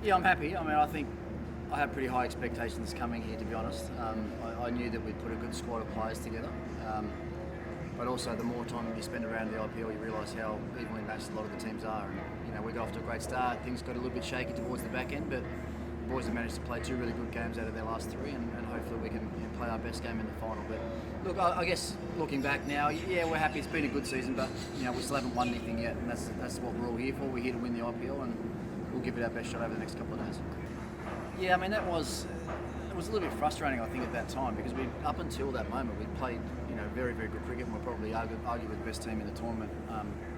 Yeah, I'm happy. I mean, I think I had pretty high expectations coming here, to be honest. I knew that we'd put a good squad of players together. But also, the more time you spend around the IPL, you realise how evenly matched a lot of the teams are. And, we got off to a great start. Things got a little bit shaky towards the back end, but the boys have managed to play two really good games out of their last three, and hopefully we can play our best game in the final. But look, I guess looking back now, yeah, we're happy. It's been a good season, but we still haven't won anything yet, and that's what we're all here for. We're here to win the IPL, and we'll give it our best shot over the next couple of days. Yeah, I mean it was a little bit frustrating, I think, at that time, because up until that moment we played very, very good cricket, and we're probably arguably the best team in the tournament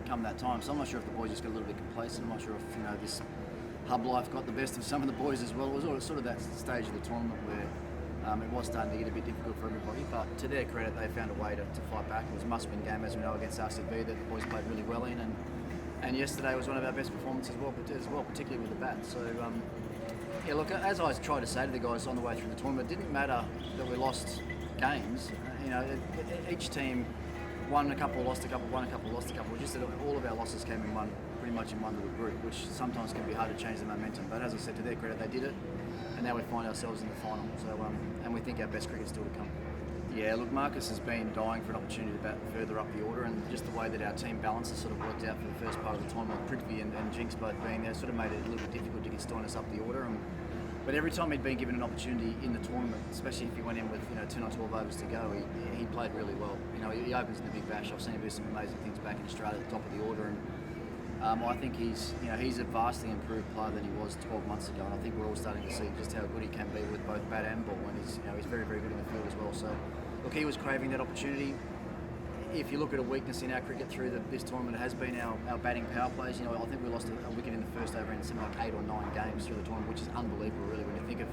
come that time. So I'm not sure if the boys just got a little bit complacent. I'm not sure if this hub life got the best of some of the boys as well. It was sort of that stage of the tournament where it was starting to get a bit difficult for everybody, but to their credit they found a way to fight back. It was a must-win game, as we know, against RCB that the boys played really well in, and yesterday was one of our best performances as well, particularly with the bat. So yeah, look, as I tried to say to the guys on the way through the tournament, it didn't matter that we lost games. Each team won a couple, lost a couple, won a couple, lost a couple. Just that all of our losses came in pretty much in one little group, which sometimes can be hard to change the momentum. But as I said, to their credit, they did it, and now we find ourselves in the final. So, and we think our best cricket's still to come. Yeah, look, Marcus has been dying for an opportunity to bat further up the order, and just the way that our team balances sort of worked out for the first part of the tournament, Prithvi and Jinx both being there, sort of made it a little bit difficult to get Stoinis up the order. But every time he'd been given an opportunity in the tournament, especially if he went in with 10 or 12 overs to go, he played really well. He opens in the Big Bash. I've seen him do some amazing things back in Australia at the top of the order, and I think he's a vastly improved player than he was 12 months ago, and I think we're all starting to see just how good he can be with both bat and ball, and he's very, very good in the field as well. So look, he was craving that opportunity. If you look at a weakness in our cricket through this tournament, it has been our batting power plays. I think we lost a wicket in the first over in something like 8 or 9 games through the tournament, which is unbelievable, really, when you think of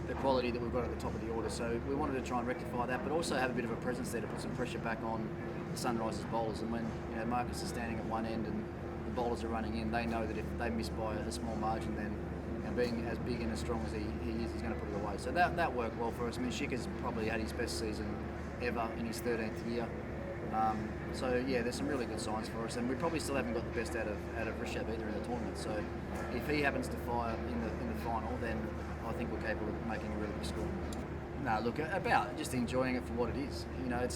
the quality that we've got at the top of the order. So we wanted to try and rectify that, but also have a bit of a presence there to put some pressure back on the SunRisers bowlers. And when Marcus is standing at one end and the bowlers are running in, they know that if they miss by a small margin, then being as big and as strong as he is, he's going to put it away. So that worked well for us. I mean, Shikhar's probably had his best season ever in his 13th year. So yeah, there's some really good signs for us, and we probably still haven't got the best out of Rishabh either in the tournament. So if he happens to fire in the final, then I think we're capable of making a really good score. No, look, about just enjoying it for what it is.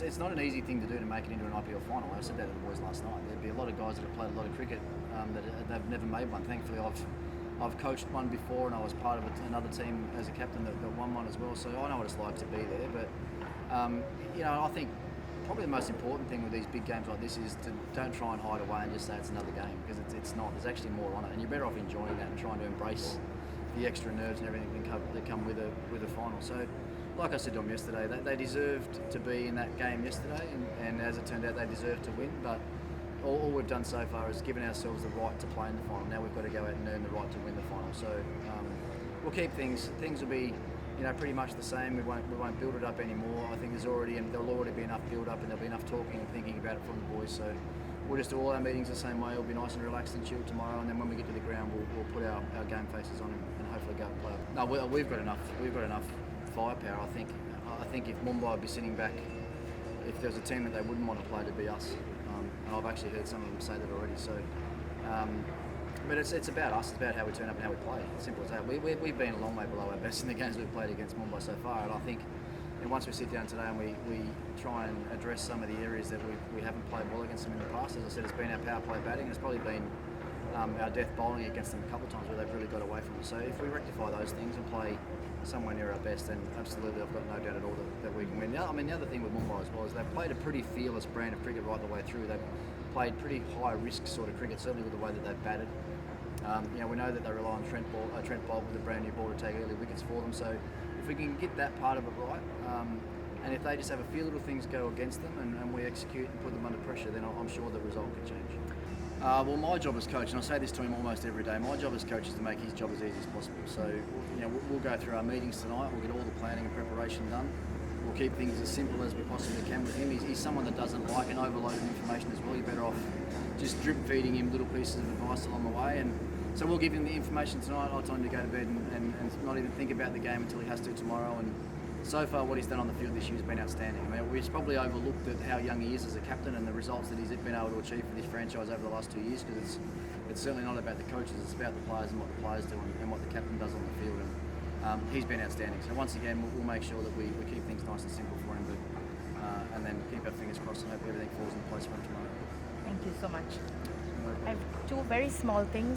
It's not an easy thing to do to make it into an IPL final. I said that to the boys last night. There'd be a lot of guys that have played a lot of cricket that they've never made one. Thankfully, I've coached one before, and I was part of another team as a captain that won one as well. So I know what it's like to be there. But I think probably the most important thing with these big games like this is to don't try and hide away and just say it's another game, because it's not. There's actually more on it, and you're better off enjoying that and trying to embrace the extra nerves and everything that come with a final. So, like I said to them yesterday, they deserved to be in that game yesterday, and as it turned out, they deserved to win. But all we've done so far is given ourselves the right to play in the final. Now we've got to go out and earn the right to win the final. So we'll keep things will be pretty much the same. We won't build it up anymore. I think there'll already be enough build up, and there'll be enough talking and thinking about it from the boys. So we'll just do all our meetings the same way. It'll be nice and relaxed and chilled tomorrow, and then when we get to the ground, we'll put our game faces on and hopefully go and play. No, we've got enough firepower. I think if Mumbai would be sitting back, if there was a team that they wouldn't want to play, to be us. And I've actually heard some of them say that already. So. But it's about us. It's about how we turn up and how we play. It's simple as that. We've been a long way below our best in the games we've played against Mumbai so far, and I think once we sit down today and we try and address some of the areas that we haven't played well against them in the past, as I said, it's been our power play batting. It's probably been our death bowling against them a couple of times where they've really got away from us. So if we rectify those things and play somewhere near our best, then absolutely I've got no doubt at all that we can win. I mean, the other thing with Mumbai as well is they've played a pretty fearless brand of cricket right the way through. They've played pretty high risk sort of cricket, certainly with the way that they've batted. We know that they rely on Trent Bolt with a brand new ball to take early wickets for them. So if we can get that part of it right, and if they just have a few little things go against them and we execute and put them under pressure, then I'm sure the result could change. Well, my job as coach, and I say this to him almost every day, my job as coach is to make his job as easy as possible. So we'll go through our meetings tonight. We'll get all the planning and preparation done. We'll keep things as simple as we possibly can with him. He's someone that doesn't like an overload of information as well. You're better off just drip feeding him little pieces of advice along the way. And so we'll give him the information tonight. I'll tell him to go to bed and not even think about the game until he has to tomorrow. And so far, what he's done on the field this year has been outstanding. I mean, we've probably overlooked at how young he is as a captain and the results that he's been able to achieve for this franchise over the last 2 years, because it's it's certainly not about the coaches. It's about the players and what the players do and what the captain does on the field. And he's been outstanding. So once again, we'll make sure that we keep things nice and simple for him, and then keep our fingers crossed and hope everything falls into place for him tomorrow. Thank you so much. I have two very small things.